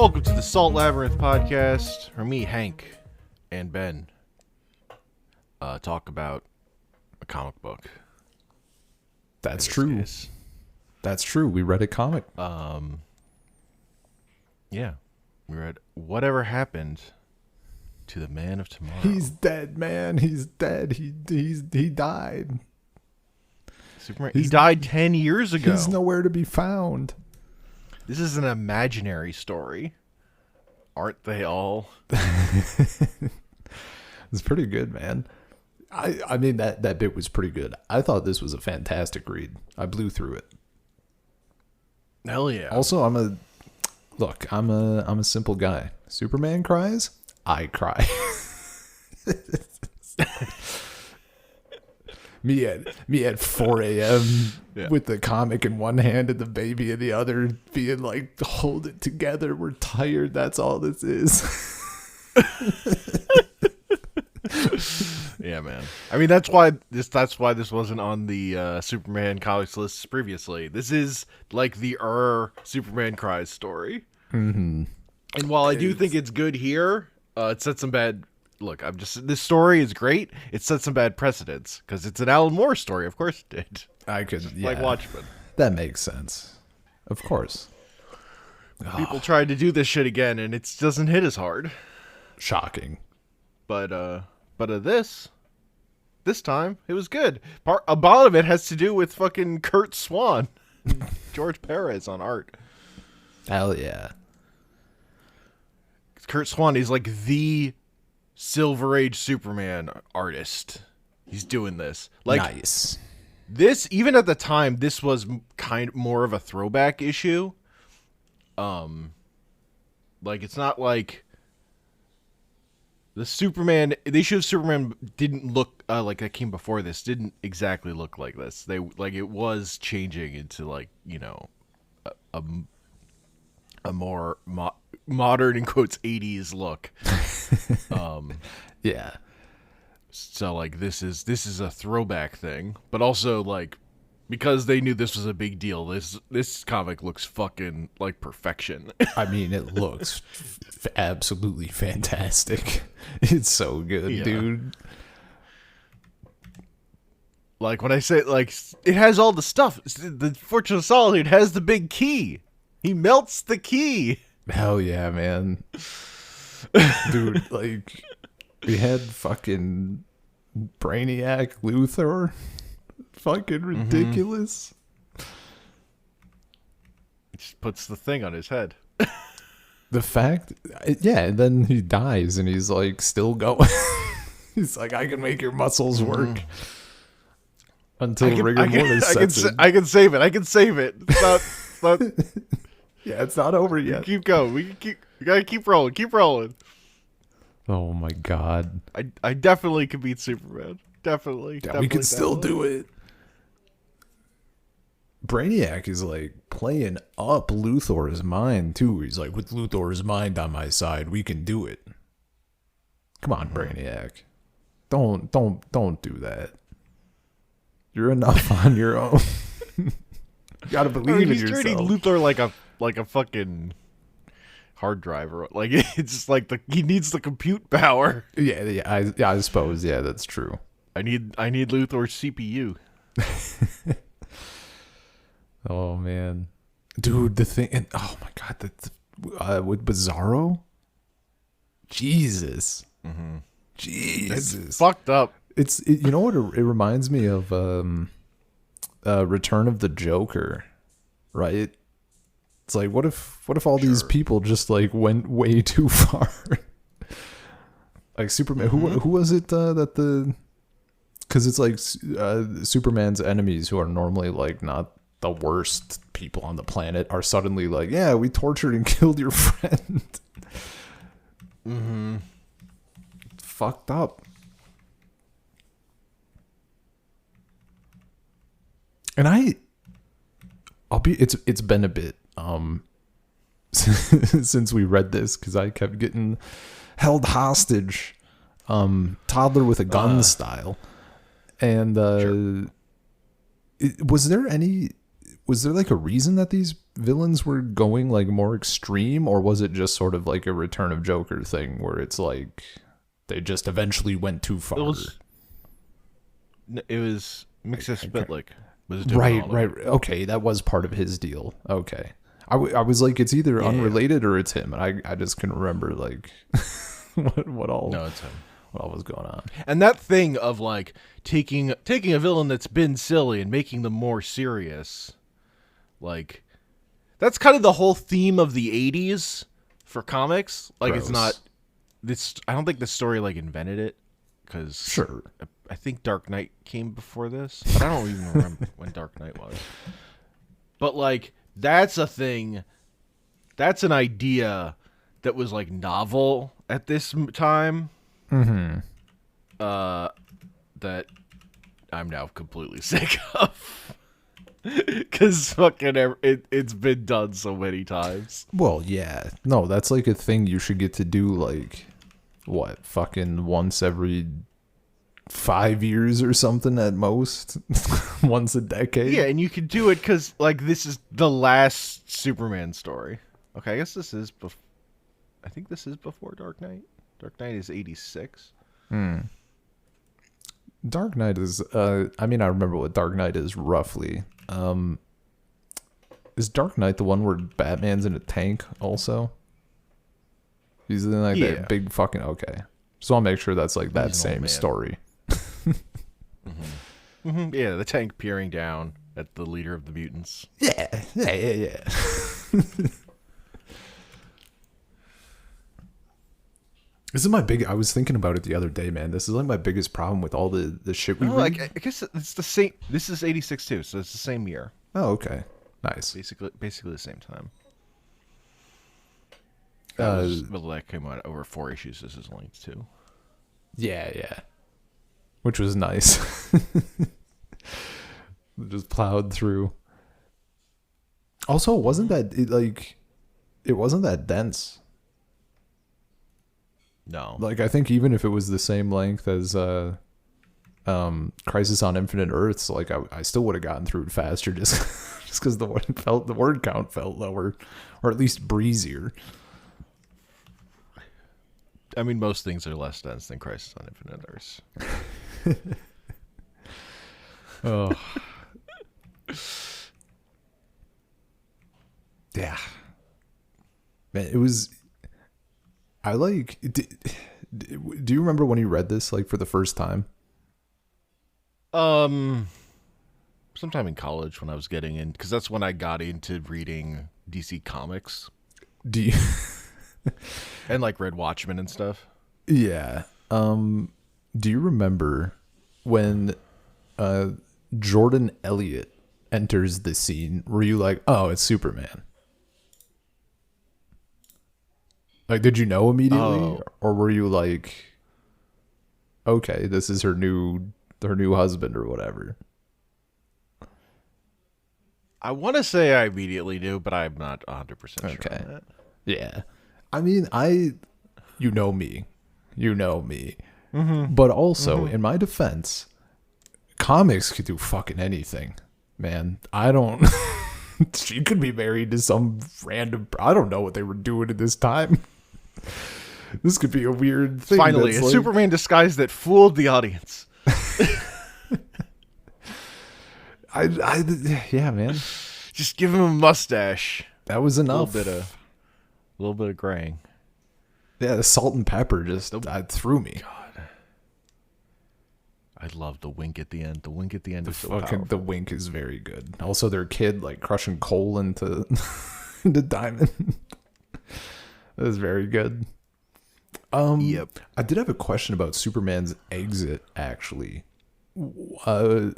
Welcome to the Salt Labyrinth podcast, where me, Hank, and Ben talk about a comic book. That's true. Case. That's true. We read a comic. Yeah, we read Whatever Happened to the Man of Tomorrow. He's dead, man. He's dead. He died. Superman. He died 10 years ago. He's nowhere to be found. This is an imaginary story. Aren't they all? It's pretty good, man. I mean, that bit was pretty good. I thought this was a fantastic read. I blew through it. Hell yeah. Also, I'm a simple guy. Superman cries, I cry. Me at 4 a.m. with the comic in one hand and the baby in the other, being like, hold it together. We're tired. That's all this is. Yeah, man. I mean, that's why this wasn't on the Superman comics list previously. This is like the Superman cries story. Mm-hmm. And while I do think it's good here, it set some bad. Look, this story is great. It set some bad precedents because it's an Alan Moore story. Of course it did. Like Watchmen. That makes sense. Of course. People tried to do this shit again, and it doesn't hit as hard. Shocking. But this time it was good. A lot of it has to do with fucking Curt Swan, George Perez on art. Hell yeah. Curt Swan is like the Silver Age Superman artist. He's doing this. Like, nice. This, even at the time, this was kind of more of a throwback issue. Like, it's not like the Superman, the issue of Superman didn't look like that came before this, didn't exactly look like this. It was changing into like, you know, a more modern, in quotes, 80s look. Yeah. So like this is a throwback thing, but also like because they knew this was a big deal, this comic looks fucking like perfection. I mean, it looks absolutely fantastic. It's so good, dude. Like when I say like it has all the stuff. The Fortune of Solitude has the big key. He melts the key. Hell yeah, man. Dude, like, we had fucking Brainiac Luthor. Fucking ridiculous. He just puts the thing on his head. The fact, yeah, and then he dies and he's like still going. He's like, I can make your muscles work. Until rigor mortis sets in. I can save it. It's not yeah, it's not over yet. Keep going. We gotta keep rolling. Keep rolling. Oh my god. I definitely could beat Superman. Definitely. Yeah, we could still do it. Brainiac is like playing up Luthor's mind too. He's like, with Luthor's mind on my side, we can do it. Come on, Brainiac. Don't do that. You're enough on your own. You gotta believe in yourself. He's treating Luthor like a fucking hard drive, or like it's just like he needs the compute power. Yeah. I suppose. Yeah, that's true. I need Luthor's CPU. Oh man, dude, the thing. And, oh my god, with Bizarro. Jesus. Mm-hmm. Jesus. It's fucked up. You know what? It reminds me of Return of the Joker, right? It's like, what if all these people just like went way too far? Like Superman, who was it that the? Because it's like Superman's enemies, who are normally like not the worst people on the planet, are suddenly like, yeah, we tortured and killed your friend. Mm-hmm. Fucked up. And it's been a bit since we read this, because I kept getting held hostage, toddler with a gun style. And sure. was there any was there like a reason that these villains were going like more extreme, or was it just sort of like a Return of Joker thing where it's like they just eventually went too far? It was Mixus Spitlick was doing Right, all of right. it. Okay, that was part of his deal. Okay. I was like, it's either unrelated or it's him, and I just couldn't remember like what all No, it's him. what all was going on. And that thing of like taking a villain that's been silly and making them more serious, like that's kind of the whole theme of the 80s for comics. Like Gross. it's not this. I don't think the story like invented it because Sure. I think Dark Knight came before this, but I don't even remember when Dark Knight was. But like that's a thing. That's an idea that was like novel at this time. Mm-hmm. That I'm now completely sick of. Because fucking it's been done so many times. Well, yeah. No, that's like a thing you should get to do like what, fucking once every 5 years or something at most. Once a decade. Yeah, and you can do it because like this is the last Superman story. Okay, I guess this is I think this is before Dark Knight. Dark Knight is 86. Dark Knight is I mean, I remember what Dark Knight is roughly. Is Dark Knight the one where Batman's in a tank also? He's in like that big fucking okay. Just want to make sure that's like that same story. Yeah, the tank peering down at the leader of the mutants. Yeah. This is my big. I was thinking about it the other day, man. This is like my biggest problem with all the shit we read. I guess it's the same. This is 86 too, so it's the same year. Oh, okay, nice. Basically the same time. That came out over 4 issues. This is linked to. Yeah. Which was nice. Just plowed through. Also, it wasn't that dense. No. Like, I think even if it was the same length as Crisis on Infinite Earths, like I still would have gotten through it faster just because the word count felt lower, or at least breezier. I mean, most things are less dense than Crisis on Infinite Earths. Oh. Yeah. Man, it was. I like. Do you remember when you read this like for the first time? Sometime in college when I was getting in, because that's when I got into reading DC Comics. Do you? And like read Watchmen and stuff. Yeah. Do you remember when Jordan Elliott enters the scene? Were you like, oh, it's Superman? Like, did you know immediately, or were you like, okay, this is her new husband or whatever? I want to say I immediately knew, but I'm not 100% sure on that. Yeah. I mean, you know me. Mm-hmm. But also, in my defense, comics could do fucking anything, man. I don't. She could be married to some random. I don't know what they were doing at this time. This could be a weird thing. Finally, a Superman disguise that fooled the audience. Yeah, man. Just give him a mustache. That was enough. A little bit of graying. Yeah, the salt and pepper just threw me. God, I love the wink at the end. The wink at the end is so powerful. The wink is very good. Also, their kid like crushing coal into into diamond. That was very good. Yep. I did have a question about Superman's exit. Actually, was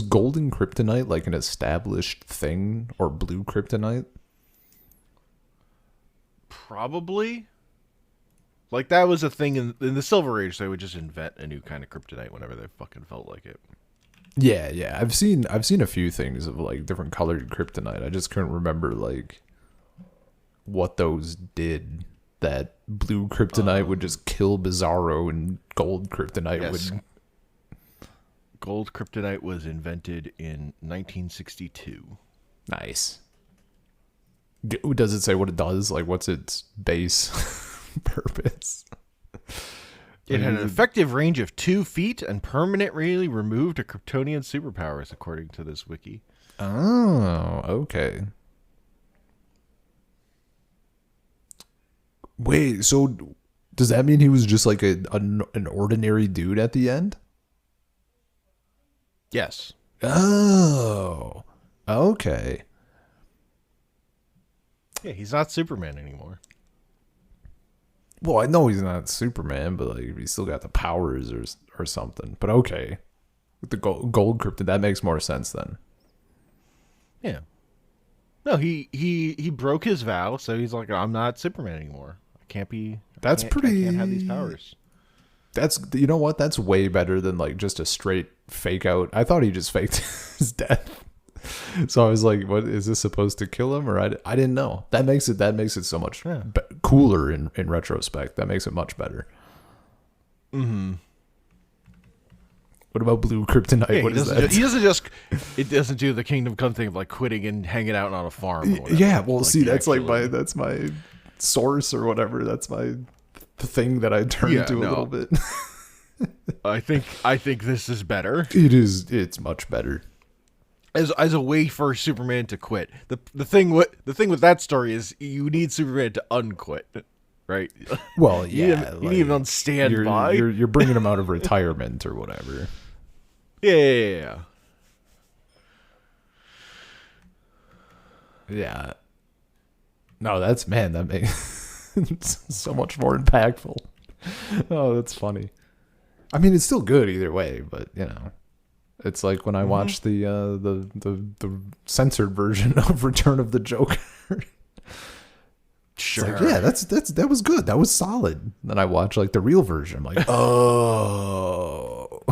golden kryptonite like an established thing, or blue kryptonite? Probably. Like that was a thing in the Silver Age. They would just invent a new kind of kryptonite whenever they fucking felt like it. Yeah. I've seen a few things of like different colored kryptonite. I just couldn't remember like what those did. That blue kryptonite would just kill Bizarro, and gold kryptonite would. Gold kryptonite was invented in 1962. Nice. Does it say what it does? Like, what's its base purpose? It had an effective range of 2 feet and permanently removed a Kryptonian superpowers, according to this wiki. Oh, okay. Wait, so does that mean he was just like an ordinary dude at the end? Yes. Oh, okay. Yeah, he's not Superman anymore. Well, I know he's not Superman, but like he's still got the powers or something. But okay, with the gold krypton, that makes more sense then. Yeah. No, he broke his vow, so he's like, I'm not Superman anymore. I can't be. I can't have these powers. That's, you know what? That's way better than like just a straight fake out. I thought he just faked his death. So I was like, what is this supposed to kill him? Or I didn't know. That makes it so much cooler in retrospect. That makes it much better. Mm-hmm. What about blue kryptonite? Yeah, what is that? It doesn't do the Kingdom Come thing of like quitting and hanging out on a farm. Or whatever. Yeah, well, like see, that's my source or whatever. That's the thing that I turn to a little bit. I think this is better. It's much better. As a way for Superman to quit. The thing with that story is you need Superman to unquit, right? Well, yeah, you need him on standby. You're bringing him out of retirement or whatever. Yeah. Yeah. No, that makes it's so much more impactful. Oh, that's funny. I mean, it's still good either way, but you know. It's like when I watched the censored version of Return of the Joker. Sure. Like, yeah, that was good. That was solid. Then I watched like the real version. I'm like, oh.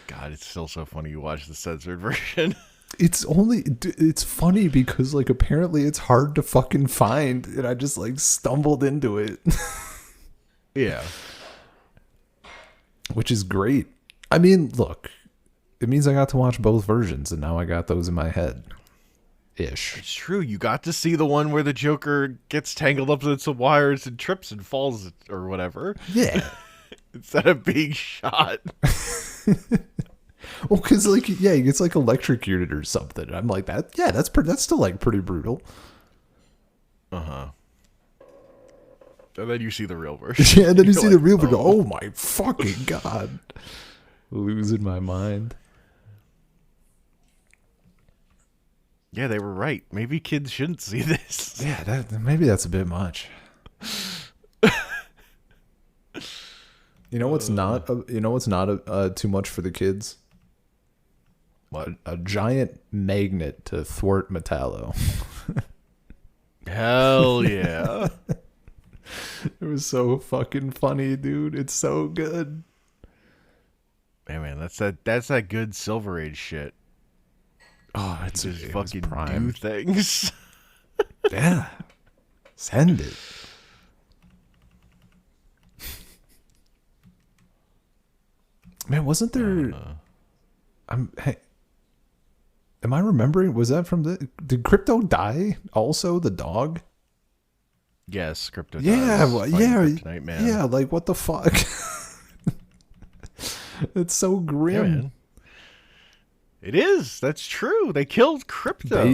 God, it's still so funny you watch the censored version. It's funny because like apparently it's hard to fucking find, and I just like stumbled into it. Yeah. Which is great. I mean, look, it means I got to watch both versions, and now I got those in my head. Ish. It's true. You got to see the one where the Joker gets tangled up in some wires and trips and falls or whatever. Yeah. Instead of being shot. Well, because like, yeah, he gets like electrocuted or something. I'm like that. Yeah, that's still like pretty brutal. And then you see the real version. Yeah, and then you see the real version. Oh my fucking God. Losing my mind. Yeah, they were right. Maybe kids shouldn't see this. Yeah, maybe that's a bit much. You know what's not too much for the kids? What? A giant magnet to thwart Metallo. Hell yeah. It was so fucking funny, dude. It's so good. Hey man, that's that good Silver Age shit. Oh, it's just it fucking prime. do things. Yeah. Send it. Man, wasn't there hey, am I remembering, was that from did Crypto die also, the dog? Yes, Crypto. Yeah, Kryptonite, man. Yeah, like what the fuck? It's so grim. Yeah, man. It is. That's true. They killed Crypto.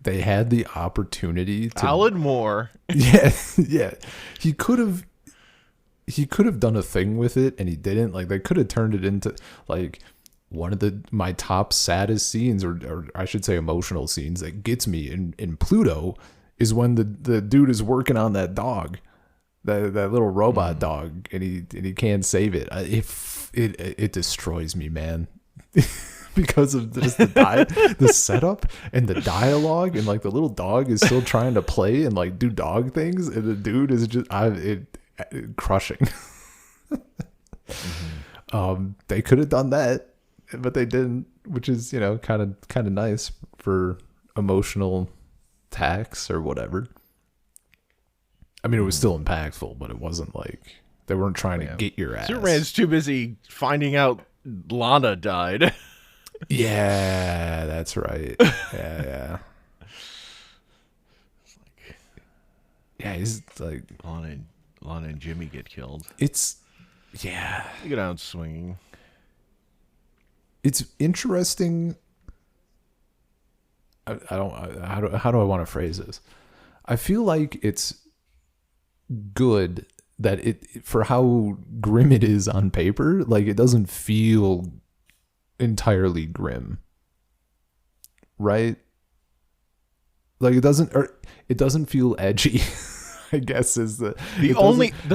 They had the opportunity to Alan Moore. Yeah. He could have done a thing with it, and he didn't. Like, they could have turned it into like one of my top saddest scenes, or I should say emotional scenes that gets me in Pluto is when the dude is working on that dog, that little robot dog, and he can't save it. It destroys me, man. Because of just the setup and the dialogue, and like the little dog is still trying to play and like do dog things, and the dude is just crushing. They could have done that, but they didn't, which is, you know, kind of nice for emotional tax or whatever. I mean, it was still impactful, but it wasn't like they weren't trying to get your ass. Superman's too busy finding out Lana died. Yeah, that's right. Yeah. Yeah, he's like Lana and Jimmy get killed. it's yeah. They get out swinging. It's interesting. How do I want to phrase this? I feel like it's good that it for how grim it is on paper, like it doesn't feel entirely grim. Right? Like it doesn't feel edgy. I guess is the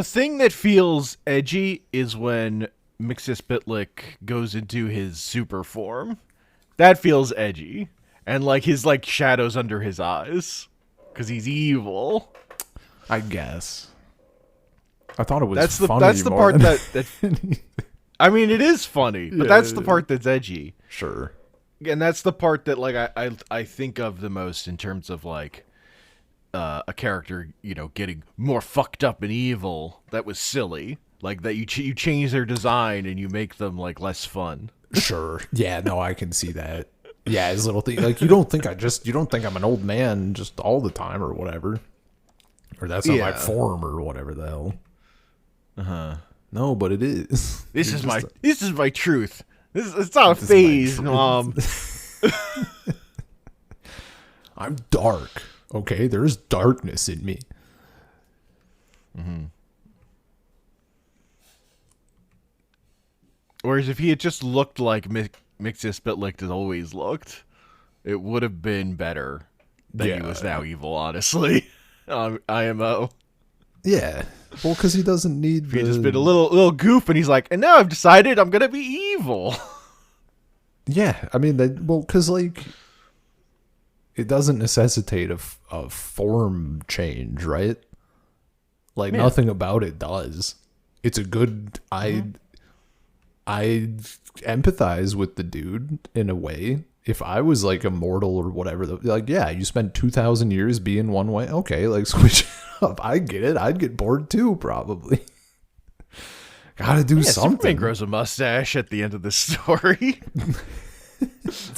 thing that feels edgy is when Mixus Bitlick goes into his super form. That feels edgy. And like his like shadows under his eyes. Because he's evil. I guess. I thought it was that's the more part that I mean it is funny, but that's the part that's edgy. Sure. And that's the part that like I think of the most in terms of like a character, you know, getting more fucked up and evil. That was silly. Like that you change their design and you make them like less fun. Sure. Yeah, no, I can see that. Yeah, his little thing. Like you don't think I'm an old man just all the time or whatever. Or that's not my form or whatever the hell. Uh-huh. No, but it is. This is my truth. It's not a phase, Mom. I'm dark. Okay, there's darkness in me. Mm-hmm. Whereas if he had just looked like Mixus Bitlick has always looked, it would have been better than he was now evil, honestly. IMO. Yeah. Well, because he doesn't need He's just been a little goof, and he's like, and now I've decided I'm going to be evil. Yeah, I mean, because like, it doesn't necessitate a form change, right? Like nothing about it does. It's a good. I empathize with the dude in a way. If I was like immortal or whatever, like yeah, you spent 2,000 years being one way. Okay, like switch it up. I get it. I'd get bored too, probably. Gotta do something. Superman grows a mustache at the end of the story.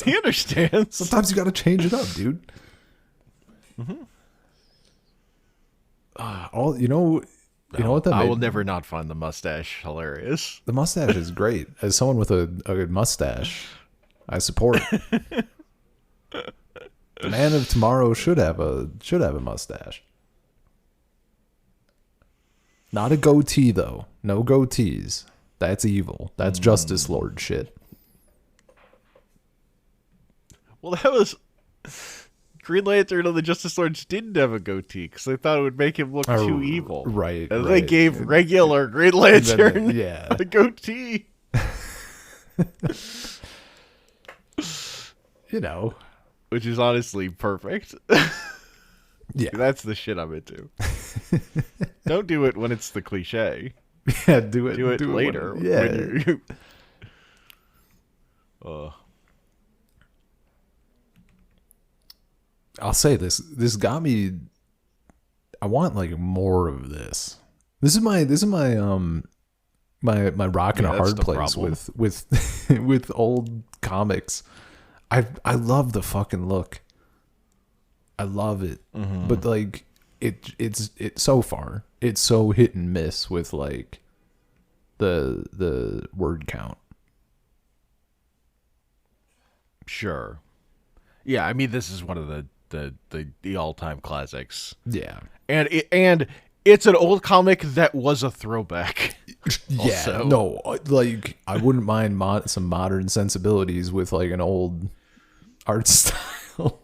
He understands. Sometimes you gotta change it up, dude. Mm-hmm. You know what that I will never not find the mustache hilarious. The mustache is great. As someone with a good mustache, I support it. The man of tomorrow should have a mustache. Not a goatee though. No goatees. That's evil. That's Justice Lord shit. Well, that was Green Lantern and the Justice Lords didn't have a goatee because they thought it would make him look too evil. Right. And they gave regular Green Lantern a goatee. You know. Which is honestly perfect. Yeah. That's the shit I'm into. Don't do it when it's the cliche. Yeah, do it later. When I'll say this got me. I want like more of this. This is my my rock and a hard place problem. with old comics. I love the fucking look. I love it. Mm-hmm. But like it's so far it's so hit and miss with like the word count. Sure. Yeah, I mean this is one of the all-time classics. Yeah. And it's an old comic that was a throwback. Yeah. Also. No, like I wouldn't mind some modern sensibilities with like an old art style.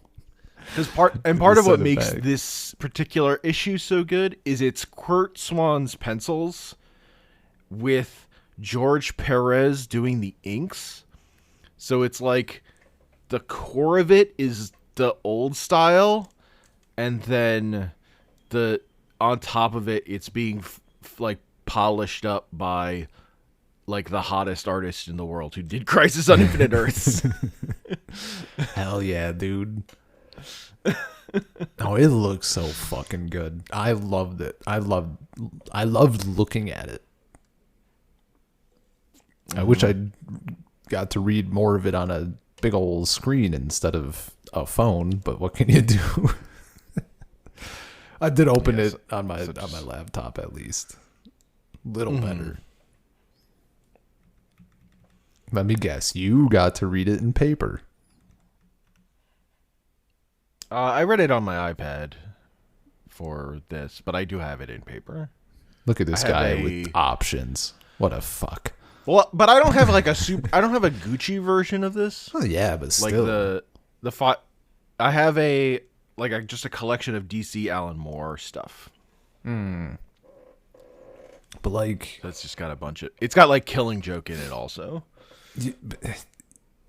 Because part of what makes this particular issue so good is it's Curt Swan's pencils with George Perez doing the inks. So it's like the core of it is the old style, and then on top of it, it's being like polished up by like the hottest artist in the world who did Crisis on Infinite Earths. Hell yeah, dude. Oh, it looks so fucking good. I loved it. I loved looking at it. I wish I got to read more of it on a big old screen instead of a phone, but what can you do? I did open it on my laptop at least. Little better. Let me guess, you got to read it in paper. I read it on my iPad for this, but I do have it in paper. Look at this guy with options. What a fuck. Well, but I don't have like I don't have a Gucci version of this. Oh yeah, but still. Like I have just a collection of DC Alan Moore stuff. But like, that's just got a bunch of. It's got like Killing Joke in it also.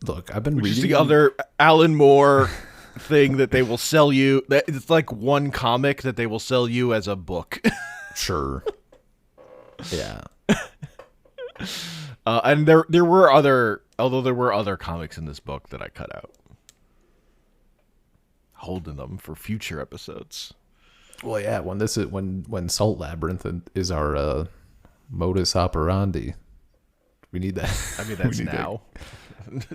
Look, I've been Which reading is the other Alan Moore thing that they will sell you. That it's like one comic that they will sell you as a book. Sure. Yeah. And there were other comics in this book that I cut out, holding them for future episodes. Well, yeah, when Salt Labyrinth is our modus operandi, we need that. I mean, that's now.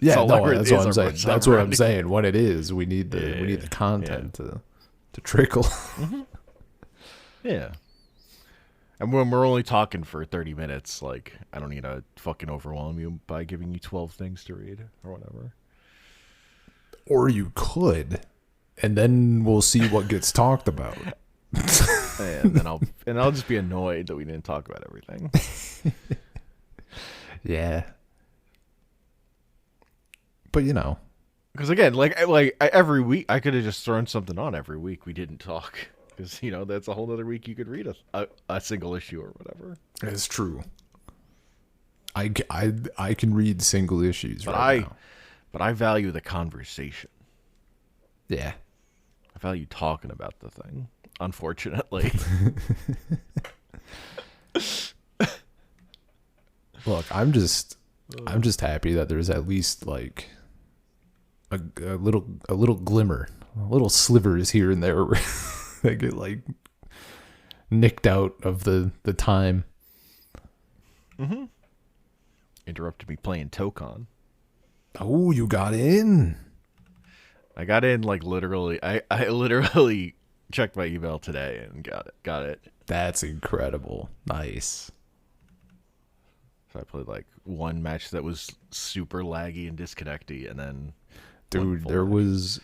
Yeah, no, that's what I'm saying. That's what I'm saying. When it is, we need the content to trickle. Mm-hmm. Yeah. And when we're only talking for 30 minutes, like, I don't need to fucking overwhelm you by giving you 12 things to read or whatever. Or you could, and then we'll see what gets talked about. And then I'll just be annoyed that we didn't talk about everything. Yeah. But you know, because again, every week I could have just thrown something on every week we didn't talk. Because, that's a whole other week you could read a single issue or whatever. It's true. I can read single issues now. But I value the conversation. Yeah. I value talking about the thing, unfortunately. Look, I'm just happy that there's at least like a little glimmer, little slivers here and there where they get like nicked out of the time. Mm-hmm. Interrupted me playing Tokon. Oh, you got in. I got in like literally. I literally checked my email today and got it. That's incredible. Nice. So I played like one match that was super laggy and disconnecty, and then dude, there was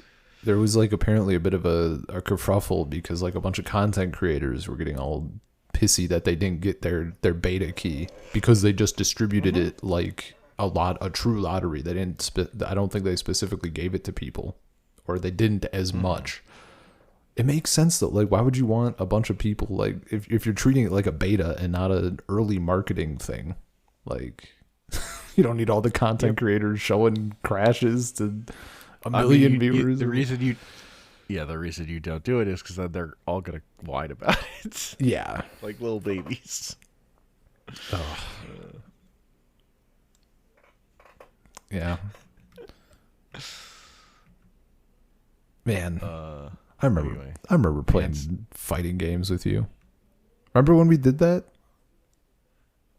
like apparently a bit of a kerfuffle because like a bunch of content creators were getting all pissy that they didn't get their beta key because they just distributed it like a true lottery. They didn't. I don't think they specifically gave it to people, or they didn't as much. It makes sense though. Like, why would you want a bunch of people like if you're treating it like a beta and not an early marketing thing? Like, you don't need all the content creators showing crashes to a million viewers. The reason you don't do it is because then they're all gonna whine about it. Yeah, like little babies. Oh. Yeah. Man, I remember playing fighting games with you. Remember when we did that?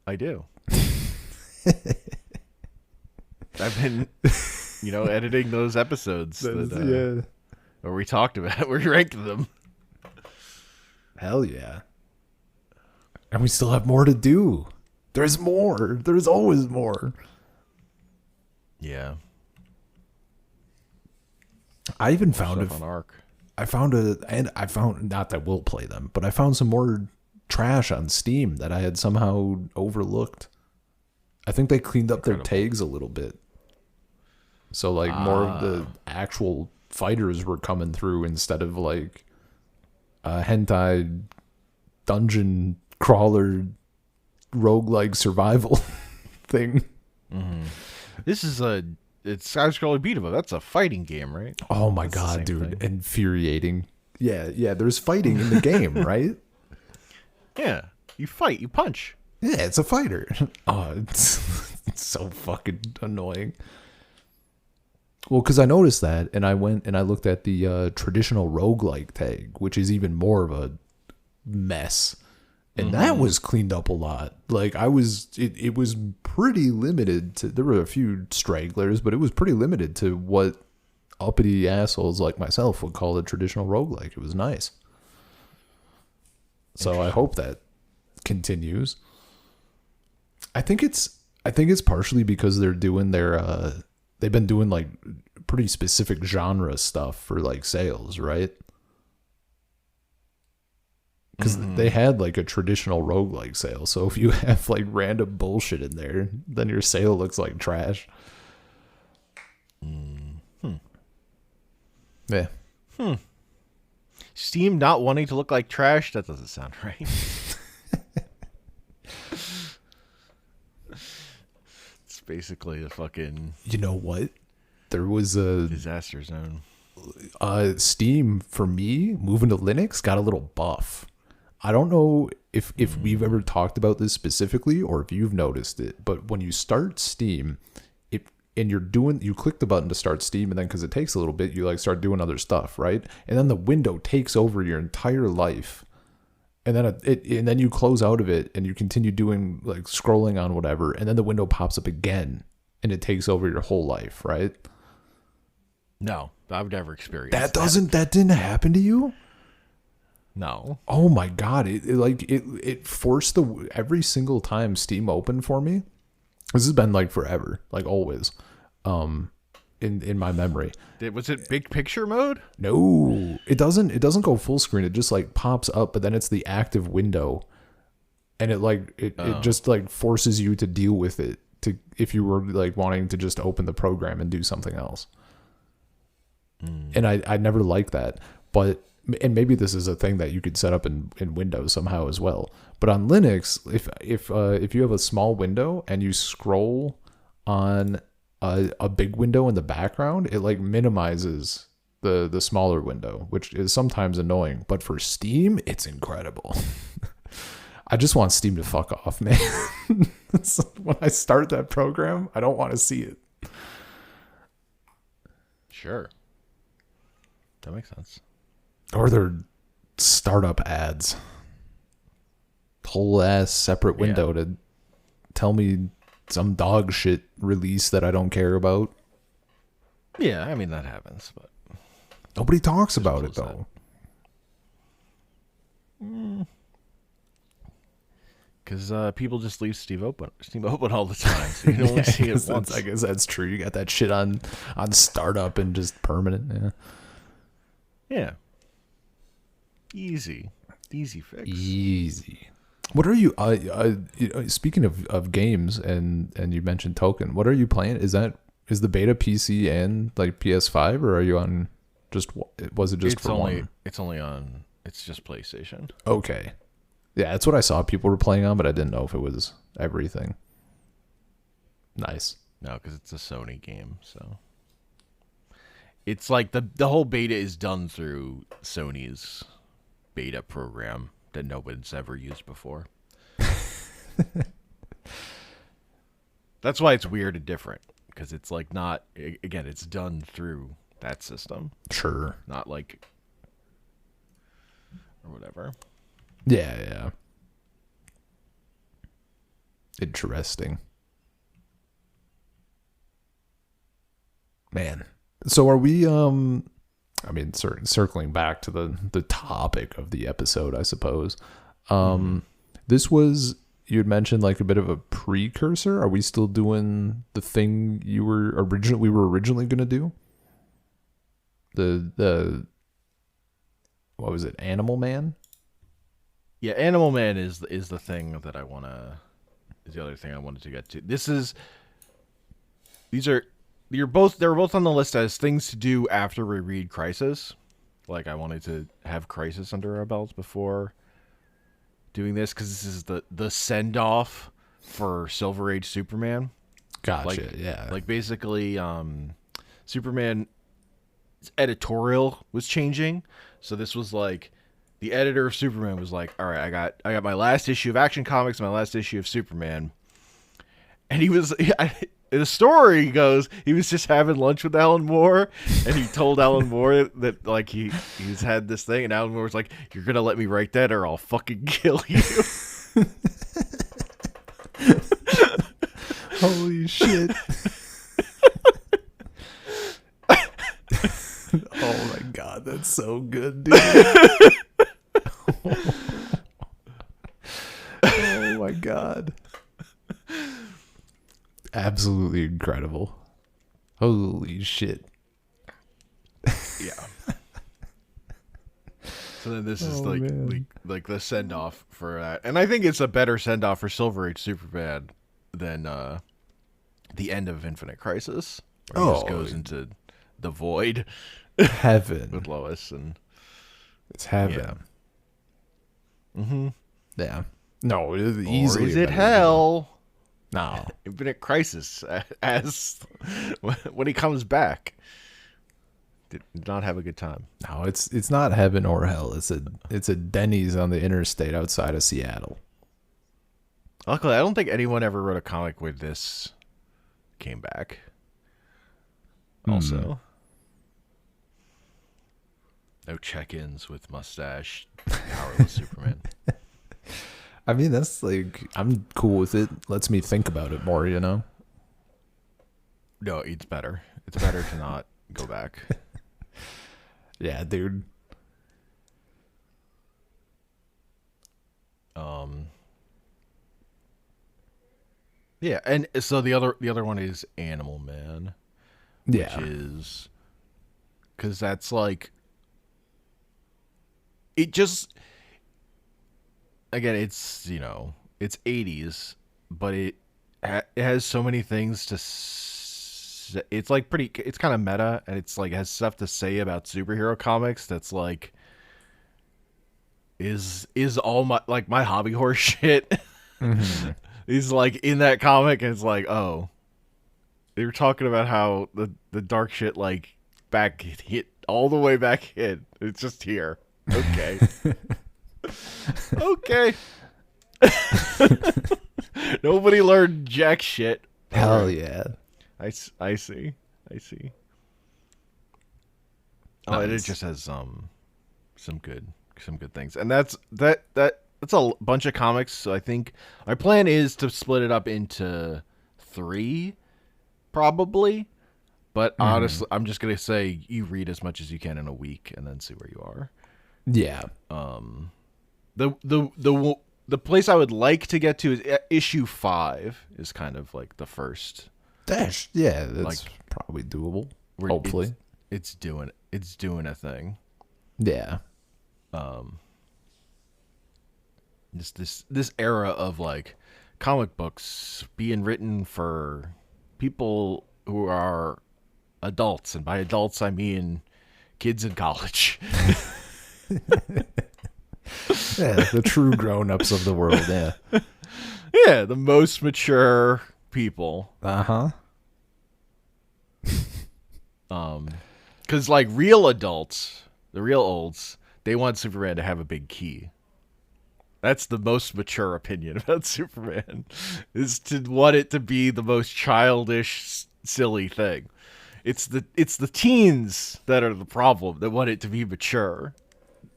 I do. I've been, editing those episodes where we talked about it, where we ranked them. Hell yeah. And we still have more to do. There's more. There's always more. Yeah. I even found an arc. I found not that we'll play them, but I found some more trash on Steam that I had somehow overlooked. I think they cleaned up their tags a little bit. So like more of the actual fighters were coming through instead of like a hentai dungeon crawler roguelike survival thing. Mm-hmm. This is it's side-scrolling beat 'em up. That's a fighting game, right? Oh my god, dude, thing. Infuriating. Yeah, there's fighting in the game, right? Yeah, you fight, you punch. Yeah, it's a fighter. Oh, it's so fucking annoying. Well, because I noticed that, and I went and I looked at the traditional roguelike tag, which is even more of a mess. And that was cleaned up a lot. Like, it was pretty limited to. There were a few stragglers, but it was pretty limited to what uppity assholes like myself would call a traditional roguelike. It was nice. So I hope that continues. I think it's partially because they're doing they've been doing like pretty specific genre stuff for like sales, right? Because they had like a traditional roguelike sale. So if you have like random bullshit in there, then your sale looks like trash. Yeah. Steam not wanting to look like trash? That doesn't sound right. It's basically a fucking... You know what? There was a... disaster zone. Steam, for me, moving to Linux, got a little buff. I don't know if we've ever talked about this specifically or if you've noticed it, but when you start Steam... and you click the button to start Steam, and then because it takes a little bit, you like start doing other stuff, right? And then the window takes over your entire life, and then and then you close out of it, and you continue doing like scrolling on whatever, and then the window pops up again, and it takes over your whole life, right? No, I've never experienced that didn't happen to you? No. Oh my god! It forced every single time Steam opened for me. This has been like forever, like always, in my memory. Was it big picture mode? No, it doesn't go full screen. It just like pops up, but then it's the active window, and it just like forces you to deal with it if you were like wanting to just open the program and do something else. And I never liked that, and maybe this is a thing that you could set up in Windows somehow as well. But on Linux, if you have a small window and you scroll on a big window in the background, it like minimizes the smaller window, which is sometimes annoying. But for Steam, it's incredible. I just want Steam to fuck off, man. When I start that program, I don't want to see it. Sure. That makes sense. Or their startup ads. Whole ass separate window to tell me some dog shit release that I don't care about. Yeah, I mean that happens, but nobody talks about it though. Because people just leave Steam open all the time, so you only see it once. I guess that's true. You got that shit on startup and just permanent. Yeah. Easy fix. Easy. What are you? Speaking of games, and you mentioned Token. What are you playing? Is the beta PC and like PS5, or are you on? Was it just one? It's only on. It's just PlayStation. Okay. Yeah, that's what I saw people were playing on, but I didn't know if it was everything. Nice. No, because it's a Sony game, so it's like the whole beta is done through Sony's beta program that nobody's ever used before. That's why it's weird and different, because it's like not, again, it's done through that system. Sure. Not like, or whatever. Yeah. Interesting. Man. So are we, I mean, circling back to the topic of the episode, I suppose. This was, you had mentioned like a bit of a precursor. Are we still doing the thing we were originally going to do? The what was it? Animal Man? Yeah, Animal Man is the thing that is the other thing I wanted to get to. They were both on the list as things to do after we read Crisis. Like, I wanted to have Crisis under our belts before doing this, because this is the send-off for Silver Age Superman. Gotcha, yeah. Like, basically, Superman's editorial was changing. So this was like, the editor of Superman was like, all right, I got my last issue of Action Comics, my last issue of Superman. And he was... the story goes, he was just having lunch with Alan Moore, and he told Alan Moore that like he's had this thing, and Alan Moore was like, "You're gonna let me write that, or I'll fucking kill you." Holy shit. Oh my god, that's so good, dude. Oh my god. Absolutely incredible. Holy shit. Yeah. So then this is like the send off for that, and I think it's a better send off for Silver Age Superman than the end of Infinite Crisis, where he just goes into the void Heaven with Lois, and it's heaven. Yeah. Mm-hmm. Yeah. No, it is Or easily. is it hell? No. Infinite Crisis, as when he comes back, did not have a good time. No, it's not heaven or hell. It's a Denny's on the interstate outside of Seattle. Luckily, I don't think anyone ever wrote a comic where this came back. Also, no check-ins with mustache, powerless Superman. I mean, that's like, I'm cool with it. Lets me think about it more, you know? No, it's better. It's better to not go back. Yeah, dude. Yeah, and so the other one is Animal Man. Yeah. Which is, because that's like, it just, again, it's, you know, it's 80s, but it has so many things to it's like pretty, it's kind of meta, and it's like has stuff to say about superhero comics that's like is all my hobby horse shit. Mm-hmm. He's like in that comic, and it's like, oh, they were talking about how the dark shit like back hit all the way back in. It's just here. Okay. Okay. Nobody learned jack shit. Hell yeah. I see. Oh, and it just has some good things, and that's a bunch of comics. So I think my plan is to split it up into 3, probably. But honestly, I'm just gonna say you read as much as you can in a week, and then see where you are. Yeah. The place I would like to get to is issue 5. Is kind of like the first. That's like, probably doable. Hopefully, it's doing a thing. Yeah. This era of like comic books being written for people who are adults, and by adults I mean kids in college. Yeah, the true grown-ups of the world. Yeah. Yeah, the most mature people. Uh-huh. Because like real adults, the real olds, they want Superman to have a big key. That's the most mature opinion about Superman, is to want it to be the most childish, silly thing. It's the teens that are the problem, that want it to be mature.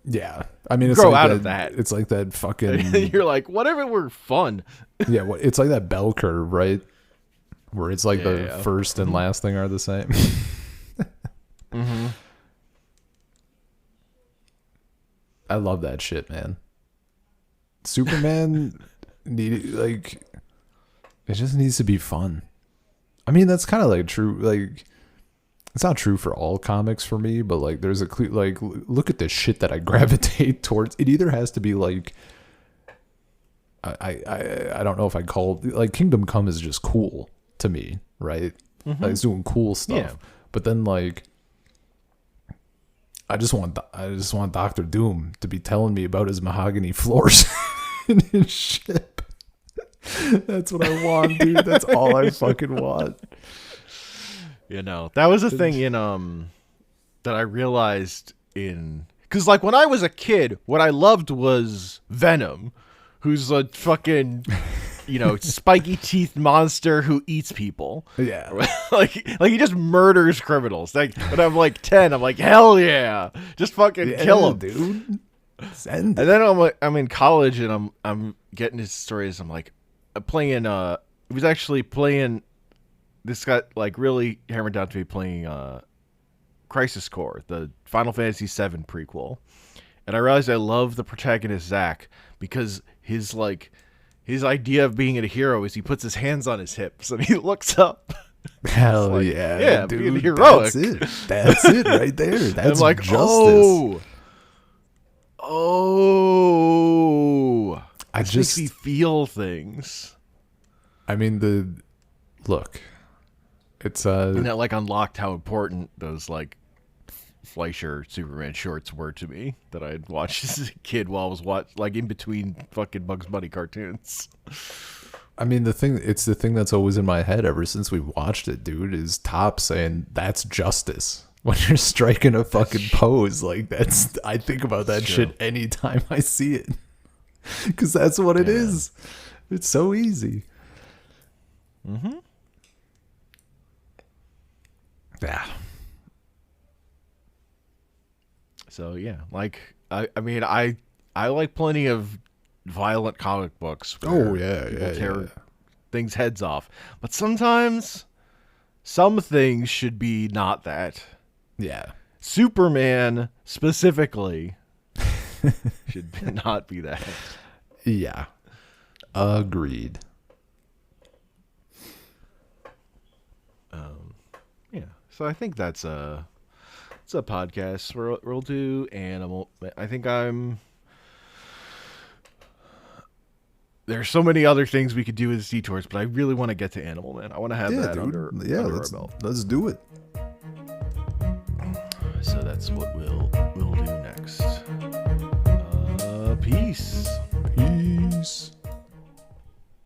Yeah, I mean, it's grow like out of that. It's like that fucking. You're like, what if it were fun? Yeah, it's like that bell curve, right? Where it's like the Yeah. first and last thing are the same. Mm-hmm. I love that shit, man. Superman needed, like, it just needs to be fun. I mean, that's kind of like true. Like, it's not true for all comics for me, but like, there's a like, look at the shit that I gravitate towards. It either has to be like, I don't know if I call it, like, Kingdom Come is just cool to me, right? Mm-hmm. Like, it's doing cool stuff. Yeah. But then, like, I just want Doctor Doom to be telling me about his mahogany floors in his ship. That's what I want, dude. That's all I fucking want. You know, that was a thing in that I realized in, because like when I was a kid, what I loved was Venom, who's a fucking, you know, spiky teeth monster who eats people. Yeah. like he just murders criminals. Like when I'm like 10, I'm like, hell yeah, just fucking kill him, dude. And then I'm in college, and I'm getting his stories. I'm like, I'm playing He was actually playing. This got like really hammered down to me playing Crisis Core, the Final Fantasy VII prequel, and I realized I love the protagonist Zack because his idea of being a hero is he puts his hands on his hips and he looks up. Hell like, yeah, dude, being heroic. That's it right there. That's I'm like, justice. Oh, I this just makes me feel things. I mean look. It's And that like unlocked how important those like Fleischer Superman shorts were to me that I had watched as a kid while I was like in between fucking Bugs Bunny cartoons. I mean the thing that's always in my head ever since we watched it, dude, is Top saying that's justice. When you're striking a fucking pose, like I think about that shit anytime I see it. Cause that's what it is. It's so easy. Mm-hmm. Yeah. So yeah, like I mean I like plenty of violent comic books. Oh yeah, tear things heads off, but sometimes some things should be not that. Yeah. Superman specifically should not be that. Yeah. Agreed. Yeah. So I think it's a podcast. We'll do animal. I think there's so many other things we could do as detours, but I really want to get to Animal Man. I want to have that under our belt. Let's do it. So that's what we'll do next. Peace. Peace.